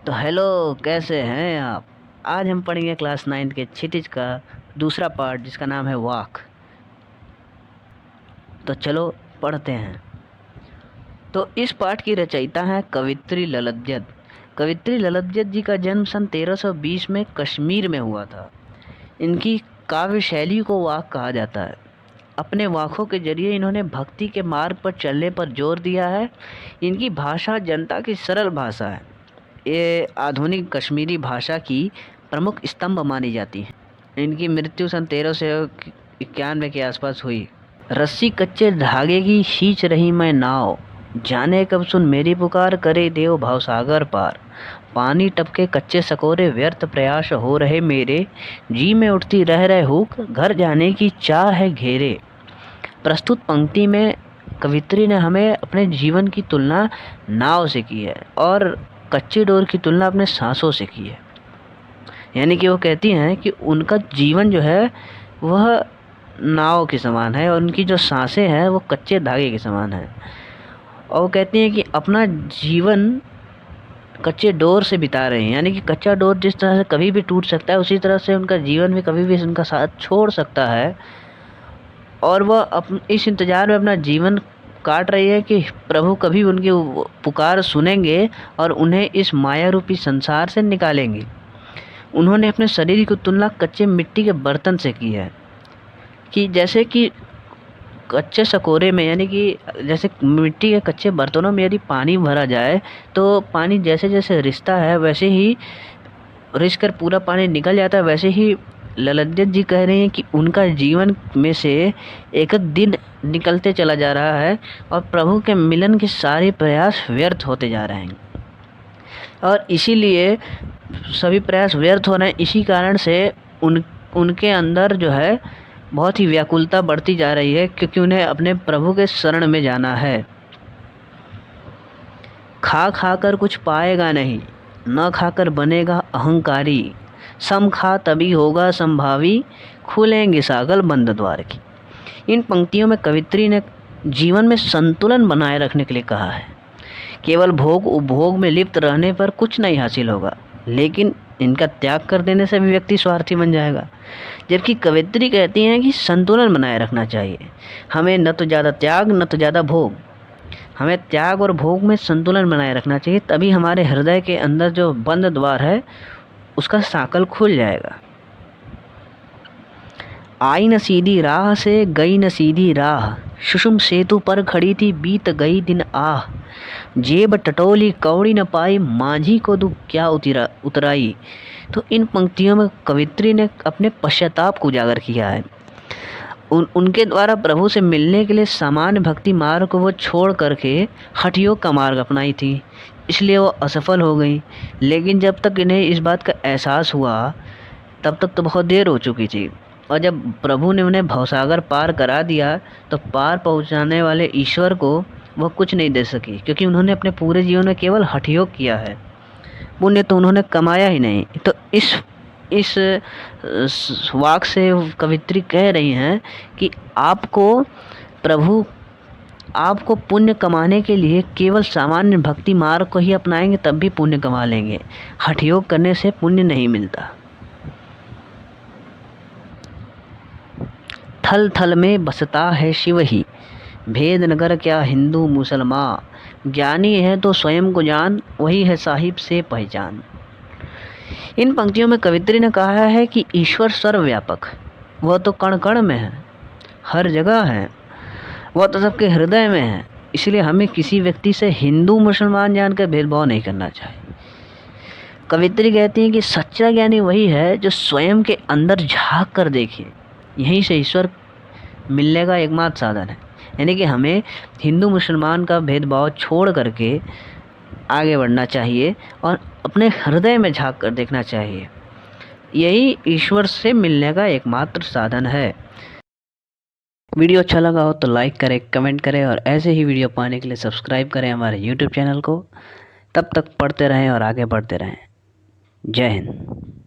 तो हेलो, कैसे हैं आप। आज हम पढ़ेंगे क्लास 9 के क्षितिज का दूसरा पार्ट जिसका नाम है वाक। तो चलो पढ़ते हैं। तो इस पाठ की रचयिता हैं कवित्री ललज्जत। कवित्री ललज्जत जी का जन्म सन 1320 में कश्मीर में हुआ था। इनकी काव्य शैली को वाक कहा जाता है। अपने वाकों के जरिए इन्होंने भक्ति के मार्ग पर चलने पर जोर दिया है। इनकी भाषा जनता की सरल भाषा है। ये आधुनिक कश्मीरी भाषा की प्रमुख स्तंभ मानी जाती है। इनकी मृत्यु सन 1391 के आसपास हुई। रस्सी कच्चे धागे की खींच रही मैं नाव, जाने कब सुन मेरी पुकार, करे देव भवसागर पार। पानी टपके कच्चे सकोरे, व्यर्थ प्रयास हो रहे मेरे, जी में उठती रह रहे हुक, घर जाने की चाह है घेरे। प्रस्तुत पंक्ति में कवित्री ने हमें अपने जीवन की तुलना नाव से की है और कच्ची डोर की तुलना अपने सांसों से की है। यानी कि वो कहती हैं कि उनका जीवन जो है वह नाव के समान है और उनकी जो सांसें हैं वो कच्चे धागे के समान है। और वो कहती हैं कि अपना जीवन कच्चे डोर से बिता रहे हैं। यानी कि कच्चा डोर जिस तरह से कभी भी टूट सकता है, उसी तरह से उनका जीवन भी कभी भी उनका साथ छोड़ सकता है। और वह इस इंतज़ार में अपना जीवन काट रही है कि प्रभु कभी उनकी पुकार सुनेंगे और उन्हें इस माया रूपी संसार से निकालेंगे। उन्होंने अपने शरीर की तुलना कच्चे मिट्टी के बर्तन से की है कि जैसे कि कच्चे सकोरे में, यानी कि जैसे मिट्टी के कच्चे बर्तनों में यदि पानी भरा जाए तो पानी जैसे जैसे रिसता है वैसे ही रिस कर पूरा पानी निकल जाता है। वैसे ही ललज्जत जी कह रहे हैं कि उनका जीवन में से एक एक दिन निकलते चला जा रहा है और प्रभु के मिलन के सारे प्रयास व्यर्थ होते जा रहे हैं। और इसीलिए सभी प्रयास व्यर्थ हो रहे हैं। इसी कारण से उनके अंदर जो है बहुत ही व्याकुलता बढ़ती जा रही है, क्योंकि उन्हें अपने प्रभु के शरण में जाना है। खा खा कर कुछ पाएगा नहीं, न खाकर बनेगा अहंकारी, सम खा तभी होगा संभावी, खुलेंगे सागल बंद द्वार की। इन पंक्तियों में कवित्री ने जीवन में संतुलन बनाए रखने के लिए कहा है। केवल भोग उपभोग में लिप्त रहने पर कुछ नहीं हासिल होगा, लेकिन इनका त्याग कर देने से भी व्यक्ति स्वार्थी बन जाएगा। जबकि कवित्री कहती हैं कि संतुलन बनाए रखना चाहिए। हमें न तो ज़्यादा त्याग न तो ज़्यादा भोग, हमें त्याग और भोग में संतुलन बनाए रखना चाहिए। तभी हमारे हृदय के अंदर जो बंद द्वार है उसका साकल खुल जाएगा। आई न सीधी राह से गई न सीधी राह, सुषुम सेतु पर खड़ी थी बीत गई दिन आह। जेब टटोली कौड़ी न पाई, माझी को दुख क्या उतराई। तो इन पंक्तियों में कवित्री ने अपने पश्चाताप को उजागर किया है। उनके द्वारा प्रभु से मिलने के लिए सामान्य भक्ति मार्ग को वो छोड़ करके हठ योग का मार्ग अपनाई थी, इसलिए वो असफल हो गई। लेकिन जब तक इन्हें इस बात का एहसास हुआ तब तक तो बहुत देर हो चुकी थी। और जब प्रभु ने उन्हें भवसागर पार करा दिया तो पार पहुंचाने वाले ईश्वर को वह कुछ नहीं दे सकी, क्योंकि उन्होंने अपने पूरे जीवन में केवल हठ योग किया है। पुण्य तो उन्होंने कमाया ही नहीं। तो इस वाक से कवित्री कह रही हैं कि आपको पुण्य कमाने के लिए केवल सामान्य भक्ति मार्ग को ही अपनाएंगे तब भी पुण्य कमा लेंगे। हठ योग करने से पुण्य नहीं मिलता। थल थल में बसता है शिव ही, भेद नगर क्या हिंदू मुसलमान, ज्ञानी है तो स्वयं को जान, वही है साहिब से पहचान। इन पंक्तियों में कवित्री ने कहा है कि ईश्वर सर्वव्यापक, वह तो कण कण में है, हर जगह है, वह तो सबके हृदय में है। इसलिए हमें किसी व्यक्ति से हिंदू मुसलमान जानकर भेदभाव नहीं करना चाहिए। कवित्री कहती हैं कि सच्चा ज्ञानी वही है जो स्वयं के अंदर झांक कर देखे। यहीं से ईश्वर मिलने का एकमात्र साधन है। यानी कि हमें हिंदू मुसलमान का भेदभाव छोड़ करके आगे बढ़ना चाहिए और अपने हृदय में झांक कर देखना चाहिए। यही ईश्वर से मिलने का एकमात्र साधन है। वीडियो अच्छा लगा हो तो लाइक करें, कमेंट करें और ऐसे ही वीडियो पाने के लिए सब्सक्राइब करें हमारे यूट्यूब चैनल को। तब तक पढ़ते रहें और आगे बढ़ते रहें। जय हिंद।